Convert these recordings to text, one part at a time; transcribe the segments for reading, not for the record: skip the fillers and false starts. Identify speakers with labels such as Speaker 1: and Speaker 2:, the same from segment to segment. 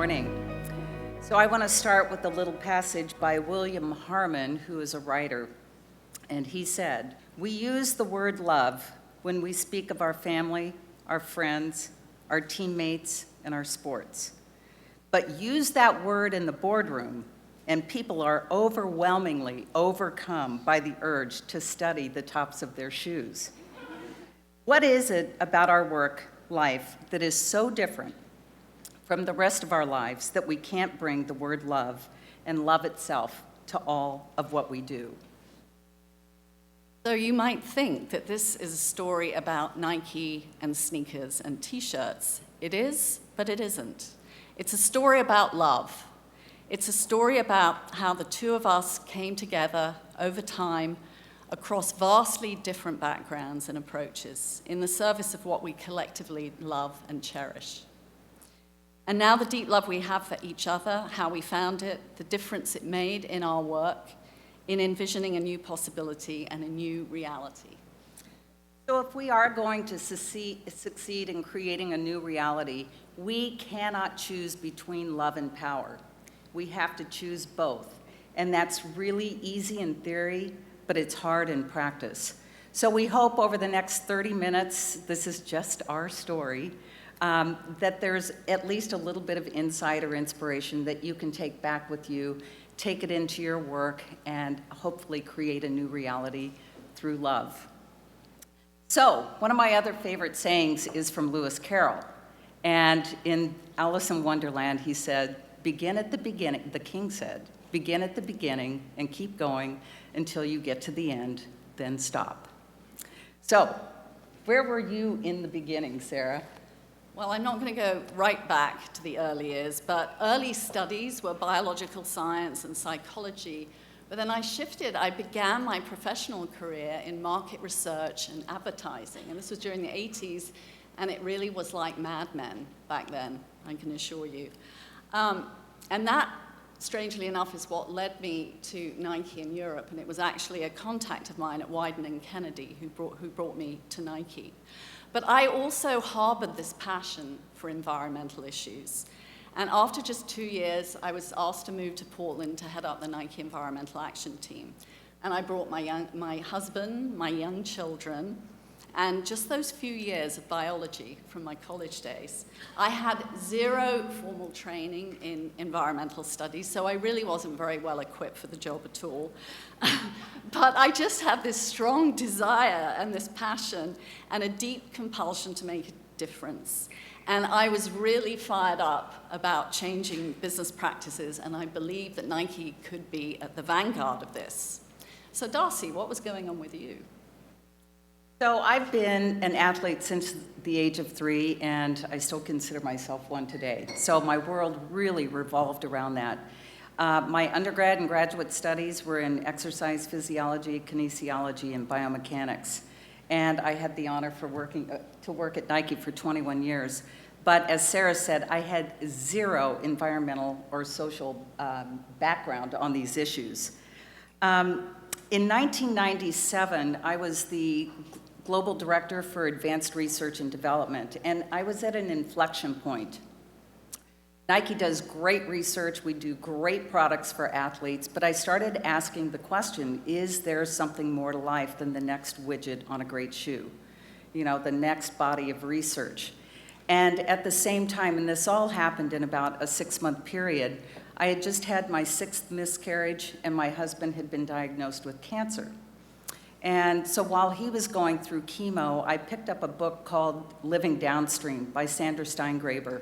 Speaker 1: morning. So I want to start with a little passage by William Harmon, who is a writer. And he said, "We use the word love when we speak of our family, our friends, our teammates, and our sports. But use that word in the boardroom, and people are overwhelmingly overcome by the urge to study the tops of their shoes. What is it about our work life that is so different from the rest of our lives that we can't bring the word love and love itself to all of what we do?"
Speaker 2: So you might think that this is a story about Nike and sneakers and t-shirts. It is, but it isn't. It's a story about love. It's a story about how the two of us came together over time across vastly different backgrounds and approaches in the service of what we collectively love and cherish. And now the deep love we have for each other, how we found it, the difference it made in our work, in envisioning a new possibility and a new reality.
Speaker 1: So if we are going to succeed in creating a new reality, we cannot choose between love and power. We have to choose both. And that's really easy in theory, but it's hard in practice. So we hope over the next 30 minutes, this is just our story, that there's at least a little bit of insight or inspiration that you can take back with you, take it into your work, and hopefully create a new reality through love. So one of my other favorite sayings is from Lewis Carroll. And in Alice in Wonderland, he said, "Begin at the beginning," the king said, "begin at the beginning and keep going until you get to the end, then stop." So where were you in the beginning, Sarah?
Speaker 2: Well, I'm not going to go right back to the early years, but early studies were biological science and psychology. But then I began my professional career in market research and advertising. And this was during the 80s, and it really was like Mad Men back then, I can assure you. And that, strangely enough, is what led me to Nike in Europe. And it was actually a contact of mine at Wieden & Kennedy who brought me to Nike. But I also harbored this passion for environmental issues. And after just 2 years, I was asked to move to Portland to head up the Nike Environmental Action Team. And I brought my husband, my young children, and just those few years of biology from my college days. I had zero formal training in environmental studies, so I really wasn't very well equipped for the job at all. But I just had this strong desire and this passion and a deep compulsion to make a difference. And I was really fired up about changing business practices, and I believed that Nike could be at the vanguard of this. So Darcy, what was going on with you?
Speaker 1: So I've been an athlete since the age of 3, and I still consider myself one today. So my world really revolved around that. My undergrad and graduate studies were in exercise physiology, kinesiology, and biomechanics. And I had the honor to work at Nike for 21 years. But as Sarah said, I had zero environmental or social background on these issues. In 1997, I was the Global Director for Advanced Research and Development, and I was at an inflection point. Nike does great research, we do great products for athletes, but I started asking the question, is there something more to life than the next widget on a great shoe? You know, the next body of research. And at the same time, and this all happened in about a 6-month period, I had just had my 6th miscarriage, and my husband had been diagnosed with cancer. And so while he was going through chemo, I picked up a book called Living Downstream by Sandra Steingraber.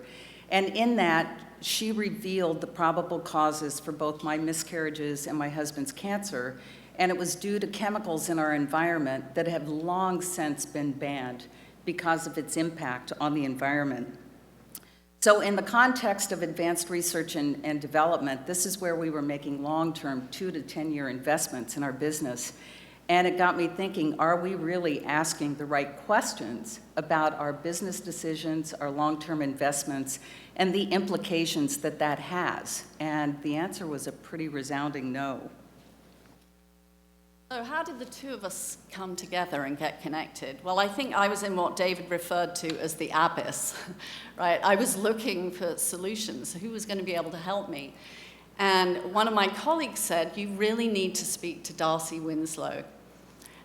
Speaker 1: And in that, she revealed the probable causes for both my miscarriages and my husband's cancer. And it was due to chemicals in our environment that have long since been banned because of its impact on the environment. So in the context of advanced research and development, this is where we were making long-term 2 to 10-year investments in our business. And it got me thinking, are we really asking the right questions about our business decisions, our long-term investments, and the implications that that has? And the answer was a pretty resounding no.
Speaker 2: So how did the two of us come together and get connected? Well, I think I was in what David referred to as the abyss, right? I was looking for solutions. Who was going to be able to help me? And one of my colleagues said, you really need to speak to Darcy Winslow.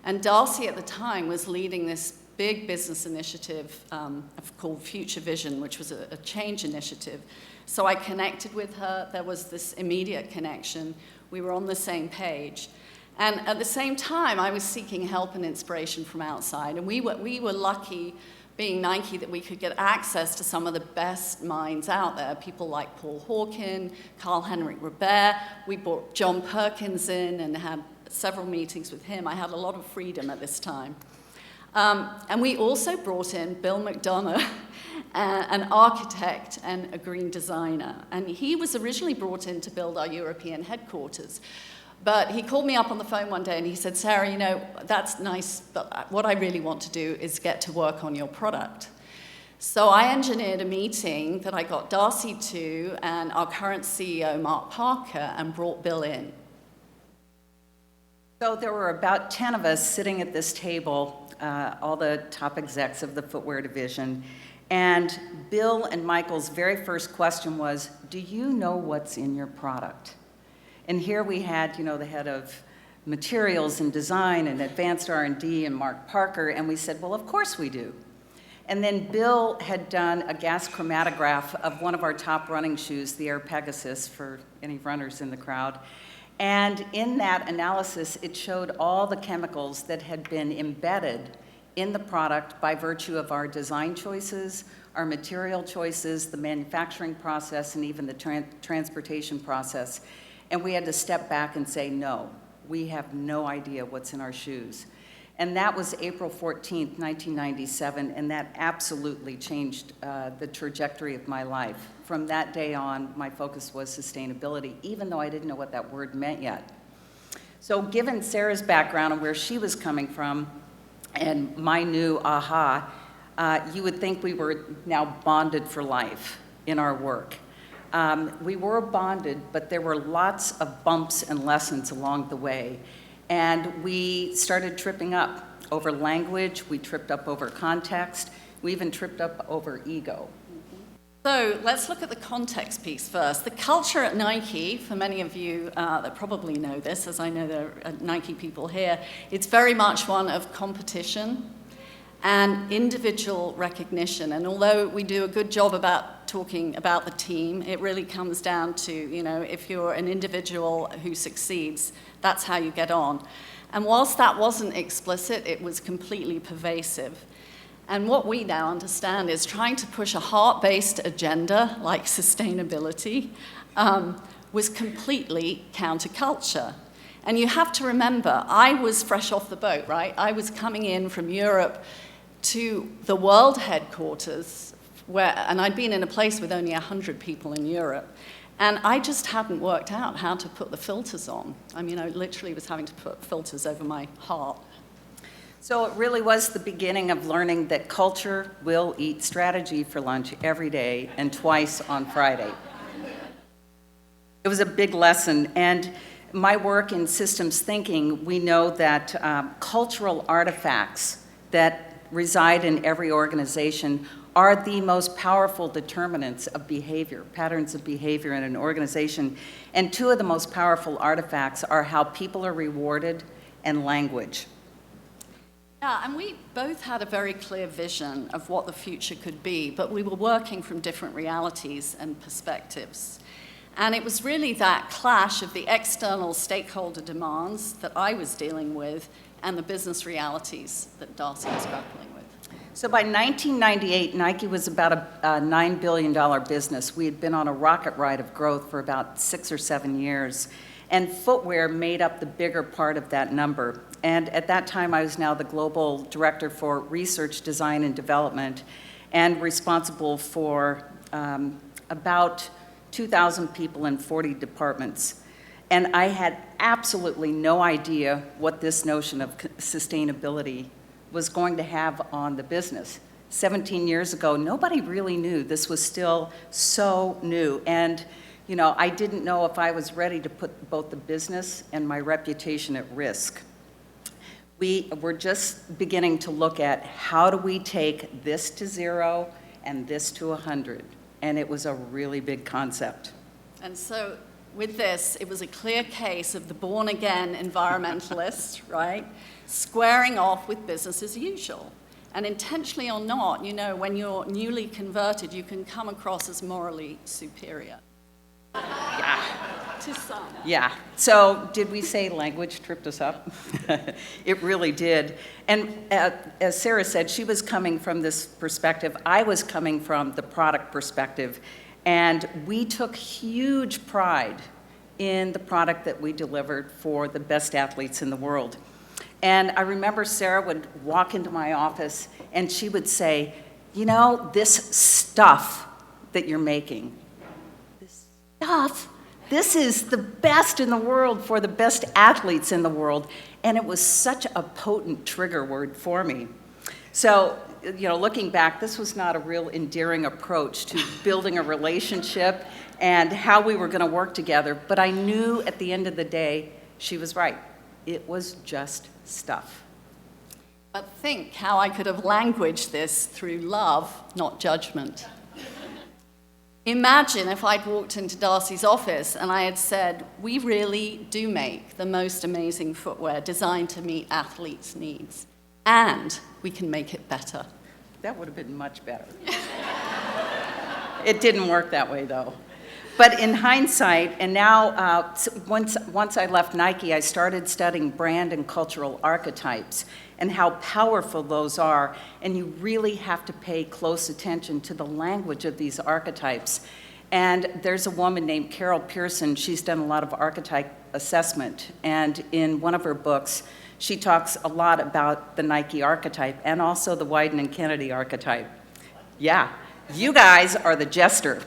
Speaker 2: And Darcy at the time was leading this big business initiative called Future Vision, which was a change initiative. So I connected with her. There was this immediate connection. We were on the same page. And at the same time, I was seeking help and inspiration from outside. And we were lucky, being Nike, that we could get access to some of the best minds out there, people like Paul Hawken, Carl-Henrik Robert. We brought John Perkins in and had several meetings with him. I had a lot of freedom at this time. And we also brought in Bill McDonough, an architect and a green designer. And he was originally brought in to build our European headquarters. But he called me up on the phone one day and he said, Sarah, you know, that's nice, but what I really want to do is get to work on your product. So I engineered a meeting that I got Darcy to and our current CEO, Mark Parker, and brought Bill in.
Speaker 1: So there were about 10 of us sitting at this table, all the top execs of the footwear division. And Bill and Michael's very first question was, do you know what's in your product? And here we had, you know, the head of materials and design and advanced R&D and Mark Parker, and we said, well, of course we do. And then Bill had done a gas chromatograph of one of our top running shoes, the Air Pegasus, for any runners in the crowd. And in that analysis, it showed all the chemicals that had been embedded in the product by virtue of our design choices, our material choices, the manufacturing process, and even the transportation process. And we had to step back and say, no, we have no idea what's in our shoes. And that was April 14th, 1997, and that absolutely changed the trajectory of my life. From that day on, my focus was sustainability, even though I didn't know what that word meant yet. So given Sarah's background and where she was coming from, and my new aha, you would think we were now bonded for life in our work. We were bonded, but there were lots of bumps and lessons along the way. And we started tripping up over language, we tripped up over context, we even tripped up over ego.
Speaker 2: So let's look at the context piece first. The culture at Nike, for many of you that probably know this, as I know there are Nike people here, it's very much one of competition and individual recognition. And although we do a good job about talking about the team, it really comes down to, you know, if you're an individual who succeeds, that's how you get on. And whilst that wasn't explicit, it was completely pervasive. And what we now understand is trying to push a heart-based agenda like sustainability was completely counterculture. And you have to remember, I was fresh off the boat, right? I was coming in from Europe to the world headquarters, and I'd been in a place with only 100 people in Europe. And I just hadn't worked out how to put the filters on. I mean, I literally was having to put filters over my heart.
Speaker 1: So it really was the beginning of learning that culture will eat strategy for lunch every day and twice on Friday. It was a big lesson, and my work in systems thinking, we know that cultural artifacts that reside in every organization are the most powerful determinants of behavior, patterns of behavior in an organization. And two of the most powerful artifacts are how people are rewarded and language.
Speaker 2: Yeah, and we both had a very clear vision of what the future could be, but we were working from different realities and perspectives. And it was really that clash of the external stakeholder demands that I was dealing with and the business realities that Darcy was grappling with.
Speaker 1: So by 1998, Nike was about a $9 billion business. We had been on a rocket ride of growth for about 6 or 7 years. And footwear made up the bigger part of that number. And at that time, I was now the global director for research, design, and development, and responsible for about 2,000 people in 40 departments. And I had absolutely no idea what this notion of sustainability was going to have on the business. 17 years ago, nobody really knew. This was still so new. And you know, I didn't know if I was ready to put both the business and my reputation at risk. We were just beginning to look at how do we take this to 0 and this to 100, and it was a really big concept.
Speaker 2: And so with this, it was a clear case of the born-again environmentalist, right, squaring off with business as usual. And intentionally or not, you know, when you're newly converted, you can come across as morally superior.
Speaker 1: Yeah.
Speaker 2: To some.
Speaker 1: Yeah. So did we say language tripped us up? It really did. And as Sarah said, she was coming from this perspective. I was coming from the product perspective. And we took huge pride in the product that we delivered for the best athletes in the world. And I remember Sarah would walk into my office and she would say, you know, this stuff that you're making, this stuff, this is the best in the world for the best athletes in the world. And it was such a potent trigger word for me. So, you know, looking back, this was not a real endearing approach to building a relationship and how we were going to work together. But I knew at the end of the day, she was right. It was just stuff.
Speaker 2: But think how I could have languaged this through love, not judgment. Imagine if I'd walked into Darcy's office and I had said, we really do make the most amazing footwear designed to meet athletes' needs, and we can make it better.
Speaker 1: That would have been much better. It didn't work that way, though. But in hindsight, and now once I left Nike, I started studying brand and cultural archetypes and how powerful those are. And you really have to pay close attention to the language of these archetypes. And there's a woman named Carol Pearson. She's done a lot of archetype assessment. And in one of her books, she talks a lot about the Nike archetype and also the Wieden and Kennedy archetype. Yeah, you guys are the jester.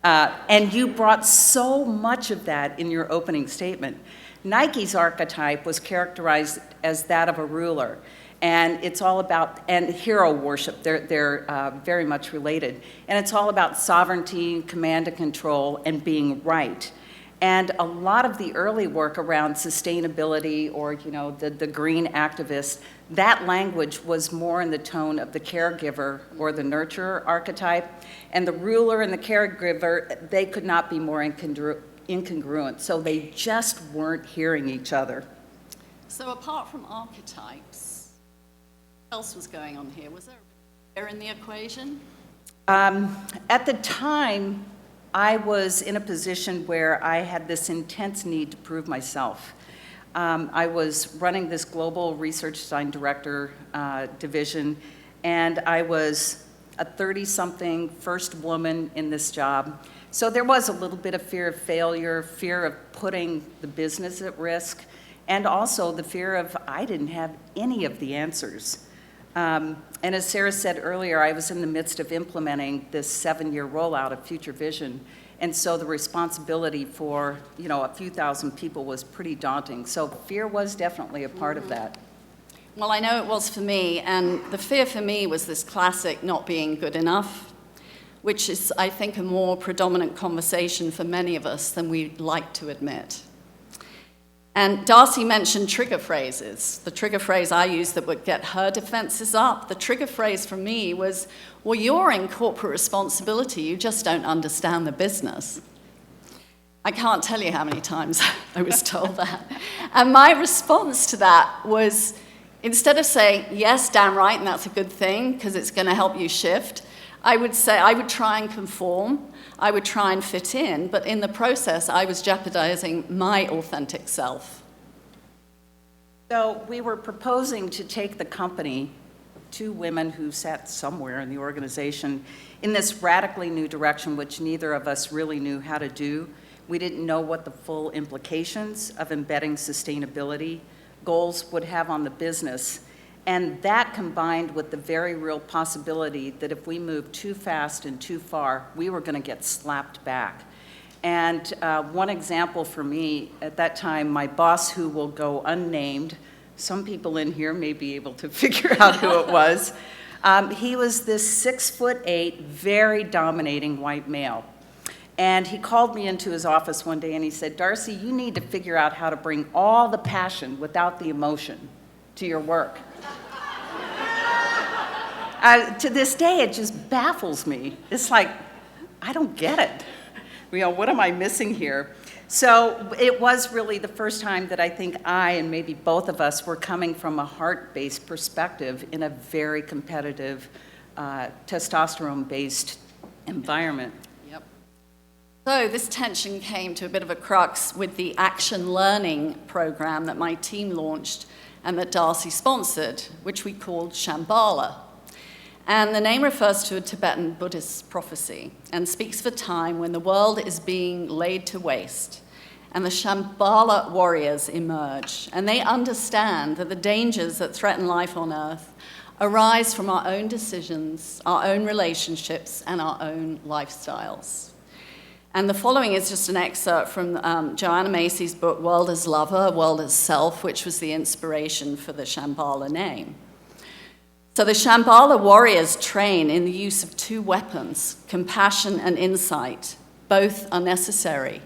Speaker 1: And you brought so much of that in your opening statement. Nike's archetype was characterized as that of a ruler. And it's all about, and hero worship, they're very much related. And it's all about sovereignty, command and control, and being right. And a lot of the early work around sustainability or, you know, the green activist, that language was more in the tone of the caregiver or the nurturer archetype. And the ruler and the caregiver, they could not be more incongruent. So they just weren't hearing each other.
Speaker 2: So apart from archetypes, what else was going on here? Was there a fear in the equation?
Speaker 1: At the time, I was in a position where I had this intense need to prove myself. I was running this global research design director division, and I was a 30-something first woman in this job. So there was a little bit of fear of failure, fear of putting the business at risk, and also the fear of I didn't have any of the answers. And as Sarah said earlier, I was in the midst of implementing this 7-year rollout of Future Vision. And so the responsibility for, you know, a few thousand people was pretty daunting. So fear was definitely a part of that.
Speaker 2: Well, I know it was for me, and the fear for me was this classic not being good enough, which is, I think, a more predominant conversation for many of us than we'd like to admit. And Darcy mentioned trigger phrases. The trigger phrase I used that would get her defenses up, the trigger phrase for me was, well, you're in corporate responsibility, you just don't understand the business. I can't tell you how many times I was told that. And my response to that was, instead of saying, yes, damn right, and that's a good thing, because it's going to help you shift, I would say, I would try and conform, I would try and fit in, but in the process, I was jeopardizing my authentic self.
Speaker 1: So we were proposing to take the company, 2 women who sat somewhere in the organization, in this radically new direction, which neither of us really knew how to do. We didn't know what the full implications of embedding sustainability goals would have on the business. And that combined with the very real possibility that if we moved too fast and too far, we were going to get slapped back. And one example for me, at that time, my boss, who will go unnamed, some people in here may be able to figure out who it was, he was this 6'8", very dominating white male. And he called me into his office one day and he said, Darcy, you need to figure out how to bring all the passion without the emotion. to your work. To this day, it just baffles me. It's like, I don't get it. What am I missing here? So it was really the first time that I think I, and maybe both of us, were coming from a heart-based perspective in a very competitive, testosterone-based environment.
Speaker 2: Yep. So this tension came to a bit of a crux with the action learning program that my team launched and that Darcy sponsored, which we called Shambhala. And the name refers to a Tibetan Buddhist prophecy and speaks of a time when the world is being laid to waste. And the Shambhala warriors emerge, and they understand that the dangers that threaten life on Earth arise from our own decisions, our own relationships, and our own lifestyles. And the following is just an excerpt from Joanna Macy's book, World as Lover, World as Self, which was the inspiration for the Shambhala name. So the Shambhala warriors train in the use of two weapons, compassion and insight. Both are necessary.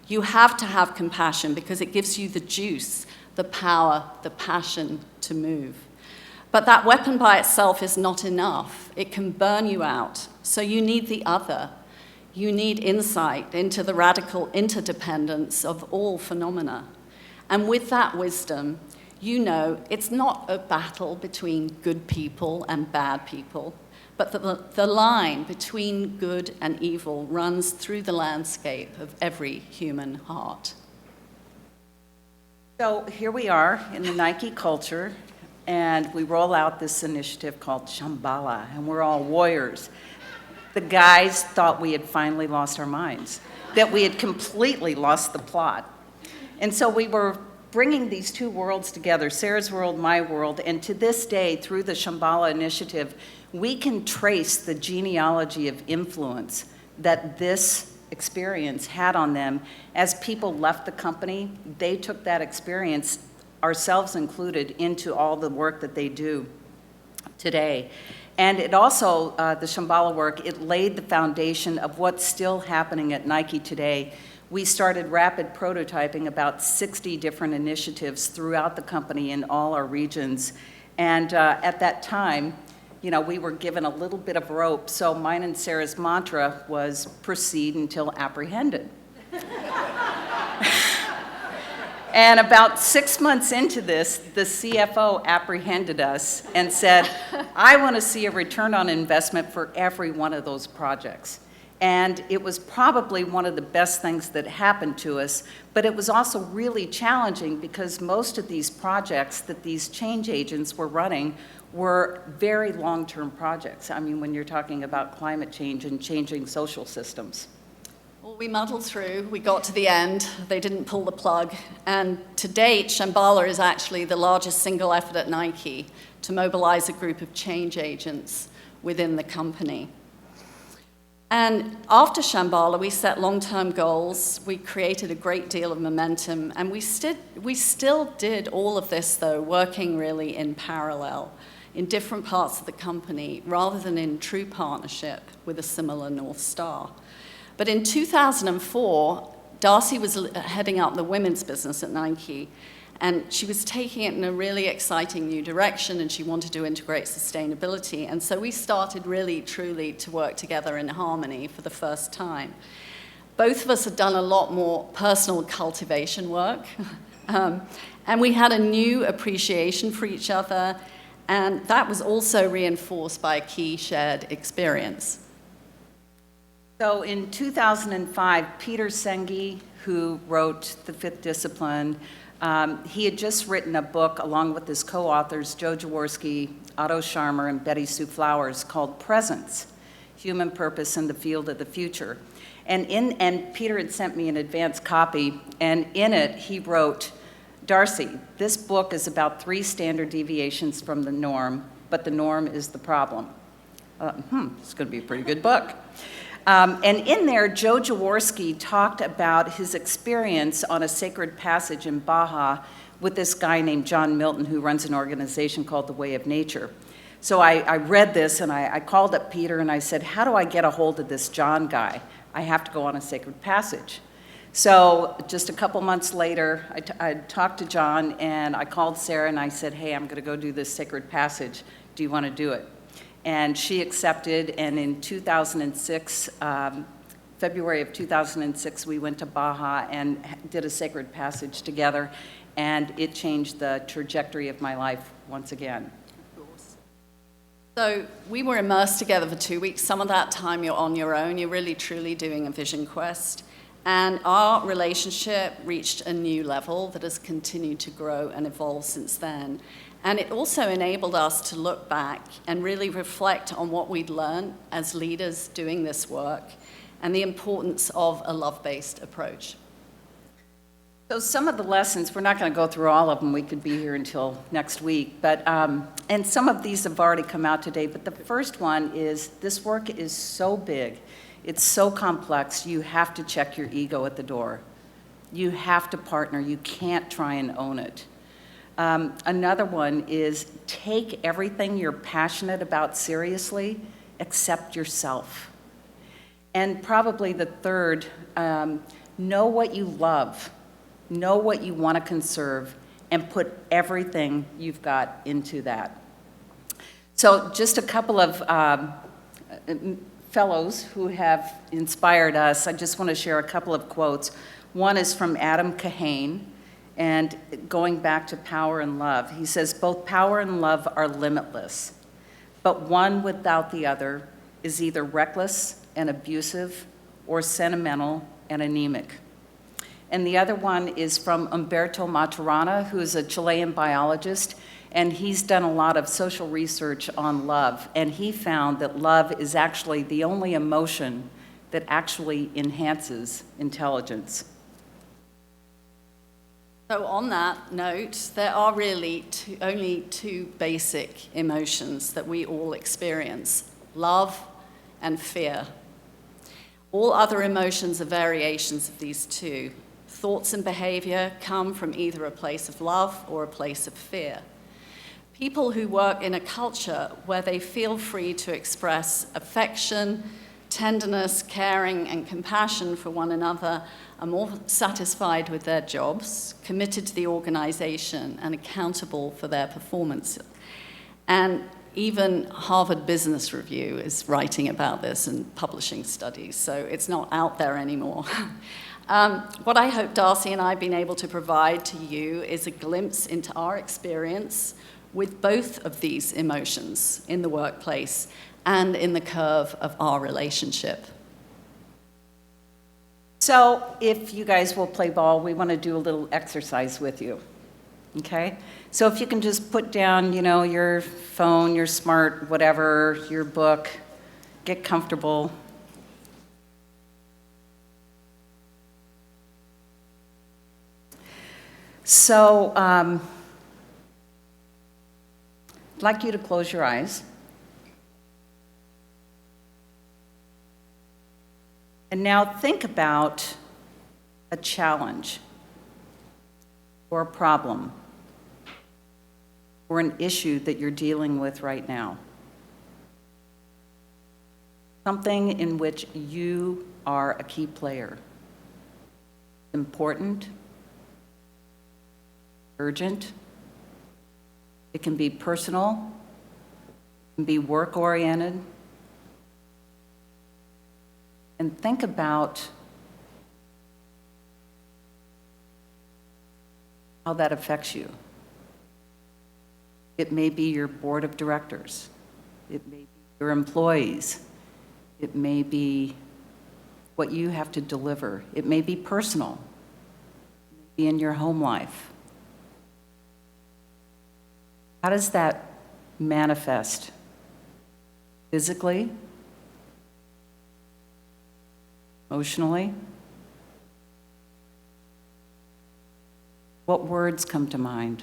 Speaker 2: You have to have compassion because it gives you the juice, the power, the passion to move. But that weapon by itself is not enough. It can burn you out. So you need the other. You need insight into the radical interdependence of all phenomena. And with that wisdom, you know it's not a battle between good people and bad people, but the line between good and evil runs through the landscape of every human heart.
Speaker 1: So here we are in the Nike culture, and we roll out this initiative called Shambhala, and we're all warriors. The guys thought we had finally lost our minds, that we had completely lost the plot. And so we were bringing these two worlds together, Sarah's world, my world, and to this day, through the Shambhala initiative, we can trace the genealogy of influence that this experience had on them. As people left the company, they took that experience, ourselves included, into all the work that they do today. And it also, the Shambhala work, it laid the foundation of what's still happening at Nike today. We started rapid prototyping about 60 different initiatives throughout the company in all our regions. And at that time, we were given a little bit of rope. So mine and Sarah's mantra was proceed until apprehended. And about 6 months into this, the CFO apprehended us and said, I want to see a return on investment for every one of those projects. And it was probably one of the best things that happened to us, but it was also really challenging because most of these projects that these change agents were running were very long-term projects. I mean, when you're talking about climate change and changing social systems.
Speaker 2: Well, we muddled through, we got to the end, they didn't pull the plug, and to date, Shambhala is actually the largest single effort at Nike to mobilize a group of change agents within the company. And after Shambhala, we set long-term goals, we created a great deal of momentum, and we still did all of this, though, working really in parallel in different parts of the company, rather than in true partnership with a similar North Star. But in 2004, Darcy was heading up the women's business at Nike, and she was taking it in a really exciting new direction, and she wanted to integrate sustainability. And so we started really, truly to work together in harmony for the first time. Both of us had done a lot more personal cultivation work, and we had a new appreciation for each other, and that was also reinforced by a key shared experience.
Speaker 1: So in 2005, Peter Senge, who wrote The Fifth Discipline, he had just written a book along with his co-authors, Joe Jaworski, Otto Scharmer, and Betty Sue Flowers, called Presence, Human Purpose in the Field of the Future. And Peter had sent me an advanced copy, and in it he wrote, Darcy, this book is about 3 standard deviations from the norm, but the norm is the problem. It's going to be a pretty good book. And in there, Joe Jaworski talked about his experience on a sacred passage in Baja with this guy named John Milton, who runs an organization called The Way of Nature. So I read this, and I called up Peter, and I said, how do I get a hold of this John guy? I have to go on a sacred passage. So just a couple months later, I talked to John, and I called Sarah, and I said, hey, I'm going to go do this sacred passage. Do you want to do it? And she accepted, and in 2006, February of 2006, we went to Baja and did a sacred passage together, and it changed the trajectory of my life once again.
Speaker 2: So we were immersed together for 2 weeks. Some of that time you're on your own. You're really, truly doing a vision quest. And our relationship reached a new level that has continued to grow and evolve since then. And it also enabled us to look back and really reflect on what we'd learned as leaders doing this work and the importance of a love-based approach.
Speaker 1: So some of the lessons, we're not going to go through all of them. We could be here until next week. But, and some of these have already come out today. But the first one is this work is so big. It's so complex, you have to check your ego at the door. You have to partner. You can't try and own it. Another one is take everything you're passionate about seriously, accept yourself. And probably the third, know what you love, know what you want to conserve, and put everything you've got into that. So just a couple of fellows who have inspired us, I just want to share a couple of quotes. One is from Adam Kahane, and going back to power and love. He says, both power and love are limitless, but one without the other is either reckless and abusive or sentimental and anemic. And the other one is from Humberto Maturana, who is a Chilean biologist, and he's done a lot of social research on love, and he found that love is actually the only emotion that actually enhances intelligence.
Speaker 2: So on that note, there are really only two basic emotions that we all experience: love and fear. All other emotions are variations of these two. Thoughts and behavior come from either a place of love or a place of fear. People who work in a culture where they feel free to express affection, tenderness, caring, and compassion for one another are more satisfied with their jobs, committed to the organization, and accountable for their performance. And even Harvard Business Review is writing about this and publishing studies, so it's not out there anymore. What I hope Darcy and I have been able to provide to you is a glimpse into our experience with both of these emotions in the workplace and in the curve of our relationship.
Speaker 1: So if you guys will play ball, we want to do a little exercise with you, okay? So if you can just put down, your phone, your smart, whatever, your book, get comfortable. So I'd like you to close your eyes. And now think about a challenge or a problem or an issue that you're dealing with right now. Something in which you are a key player. Important, urgent. It can be personal, it can be work-oriented. And think about how that affects you. It may be your board of directors. It may be your employees. It may be what you have to deliver. It may be personal. It may be in your home life. How does that manifest? Physically? Emotionally? What words come to mind?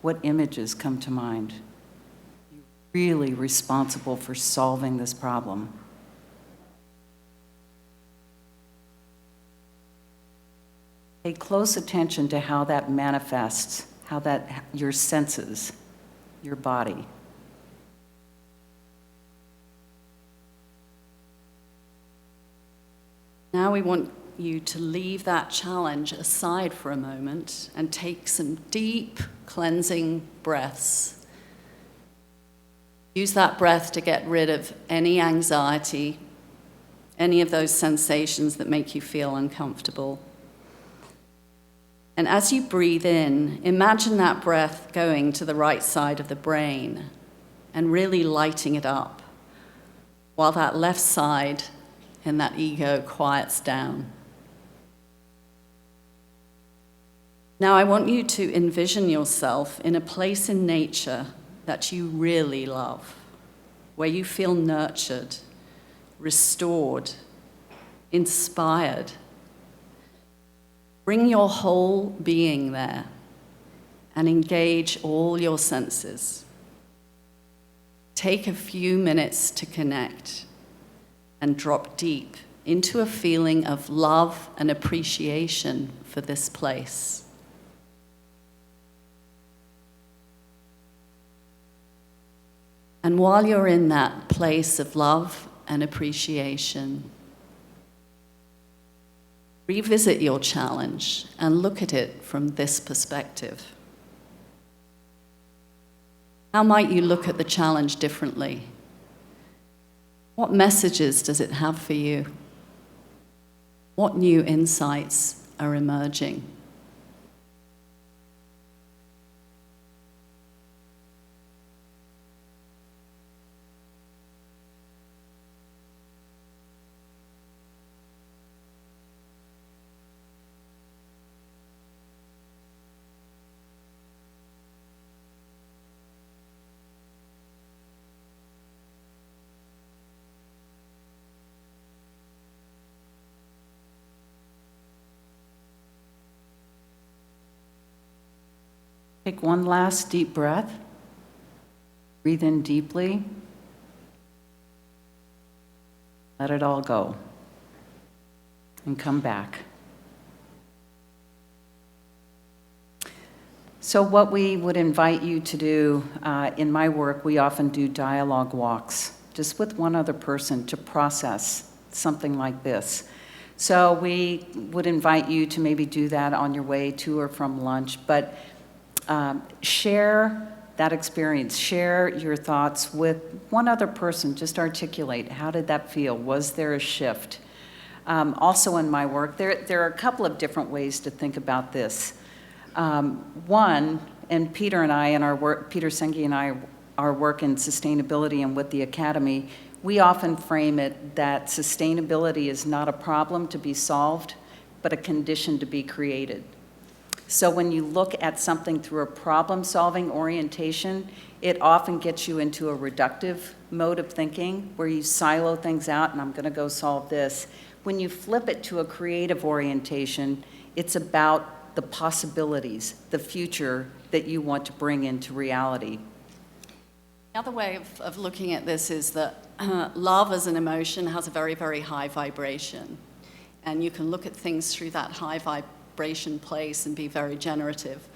Speaker 1: What images come to mind? You're really responsible for solving this problem. Pay close attention to how that manifests, your senses, your body.
Speaker 2: Now we want you to leave that challenge aside for a moment and take some deep, cleansing breaths. Use that breath to get rid of any anxiety, any of those sensations that make you feel uncomfortable. And as you breathe in, imagine that breath going to the right side of the brain and really lighting it up, while that left side and that ego quiets down. Now I want you to envision yourself in a place in nature that you really love, where you feel nurtured, restored, inspired. Bring your whole being there and engage all your senses. Take a few minutes to connect and drop deep into a feeling of love and appreciation for this place. And while you're in that place of love and appreciation, revisit your challenge and look at it from this perspective. How might you look at the challenge differently? What messages does it have for you? What new insights are emerging?
Speaker 1: Take one last deep breath. Breathe in deeply. Let it all go. And come back. So what we would invite you to do, in my work, we often do dialogue walks, just with one other person to process something like this. So we would invite you to maybe do that on your way to or from lunch, but share that experience, share your thoughts with one other person, just articulate, how did that feel? Was there a shift? Also in my work, there are a couple of different ways to think about this. One, and Peter and I, in our work, Peter Senge and I, our work in sustainability and with the Academy, we often frame it that sustainability is not a problem to be solved, but a condition to be created. So when you look at something through a problem-solving orientation, it often gets you into a reductive mode of thinking where you silo things out and I'm going to go solve this. When you flip it to a creative orientation, it's about the possibilities, the future that you want to bring into reality.
Speaker 2: Another way of looking at this is that love as an emotion has a very, very high vibration. And you can look at things through that high vibration place and be very generative.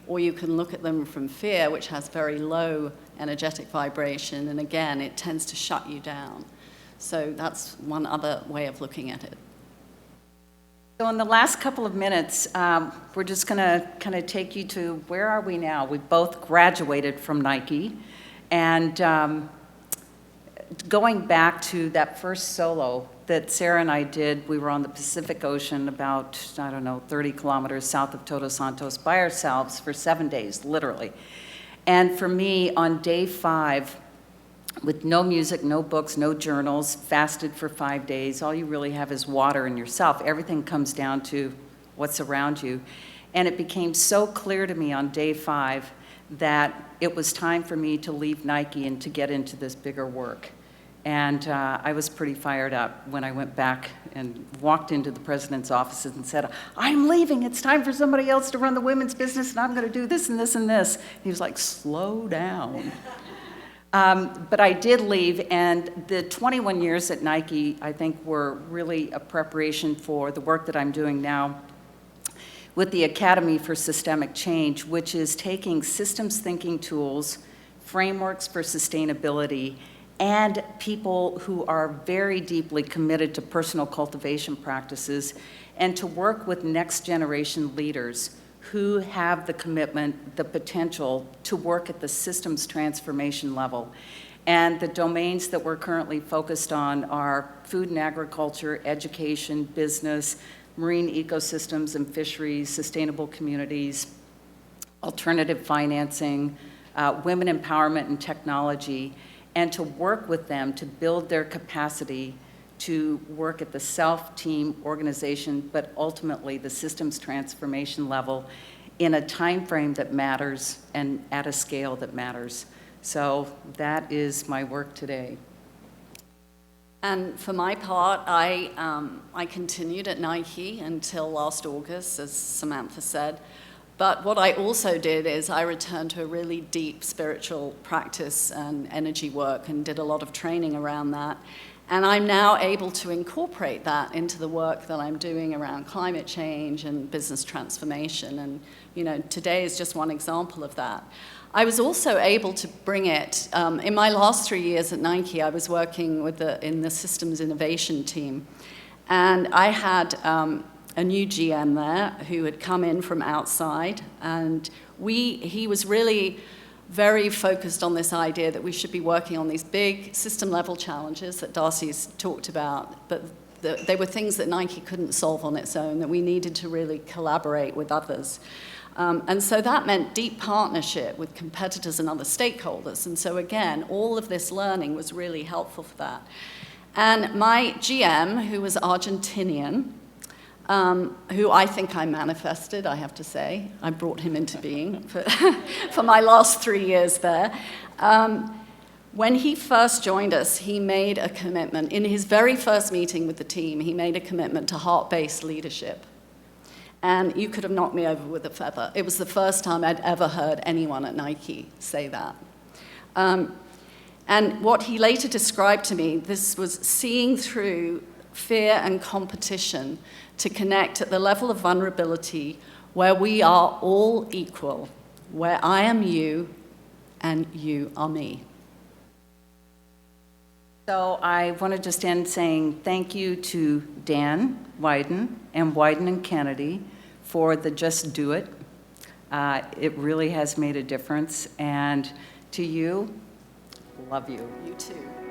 Speaker 2: Or you can look at them from fear, which has very low energetic vibration, and again, it tends to shut you down. So that's one other way of looking at it.
Speaker 1: So in the last couple of minutes, we're just going to kind of take you to where are we now? We both graduated from Nike, and going back to that first solo that Sarah and I did, we were on the Pacific Ocean about, 30 kilometers south of Todos Santos by ourselves for 7 days, literally. And for me, on day 5, with no music, no books, no journals, fasted for 5 days, all you really have is water and yourself. Everything comes down to what's around you. And it became so clear to me on day 5 that it was time for me to leave Nike and to get into this bigger work. And I was pretty fired up when I went back and walked into the president's offices and said, I'm leaving, it's time for somebody else to run the women's business and I'm gonna do this and this and this. He was like, slow down. But I did leave, and the 21 years at Nike, I think, were really a preparation for the work that I'm doing now with the Academy for Systemic Change, which is taking systems thinking tools, frameworks for sustainability, and people who are very deeply committed to personal cultivation practices, and to work with next generation leaders who have the commitment, the potential to work at the systems transformation level. And the domains that we're currently focused on are food and agriculture, education, business, marine ecosystems and fisheries, sustainable communities, alternative financing, women empowerment and technology, and to work with them to build their capacity to work at the self-team organization, but ultimately the systems transformation level in a time frame that matters and at a scale that matters. So that is my work today.
Speaker 2: And for my part, I continued at Nike until last August, as Samantha said. But what I also did is I returned to a really deep spiritual practice and energy work and did a lot of training around that. And I'm now able to incorporate that into the work that I'm doing around climate change and business transformation. And, you know, today is just one example of that. I was also able to bring it, in my last 3 years at Nike, I was working in the systems innovation team. And I had a new GM there who had come in from outside. And he was really very focused on this idea that we should be working on these big system-level challenges that Darcy's talked about, but they were things that Nike couldn't solve on its own, that we needed to really collaborate with others. And so that meant deep partnership with competitors and other stakeholders. And so again, all of this learning was really helpful for that. And my GM, who was Argentinian, who I think I manifested, I have to say. I brought him into being for my last 3 years there. When he first joined us, he made a commitment. In his very first meeting with the team, he made a commitment to heart-based leadership. And you could have knocked me over with a feather. It was the first time I'd ever heard anyone at Nike say that. And what he later described to me, this was seeing through fear and competition to connect at the level of vulnerability where we are all equal, where I am you and you are me.
Speaker 1: So I want to just end saying thank you to Dan Wyden and Wyden and Kennedy for the Just Do It. It really has made a difference. And to you, love you.
Speaker 2: You too.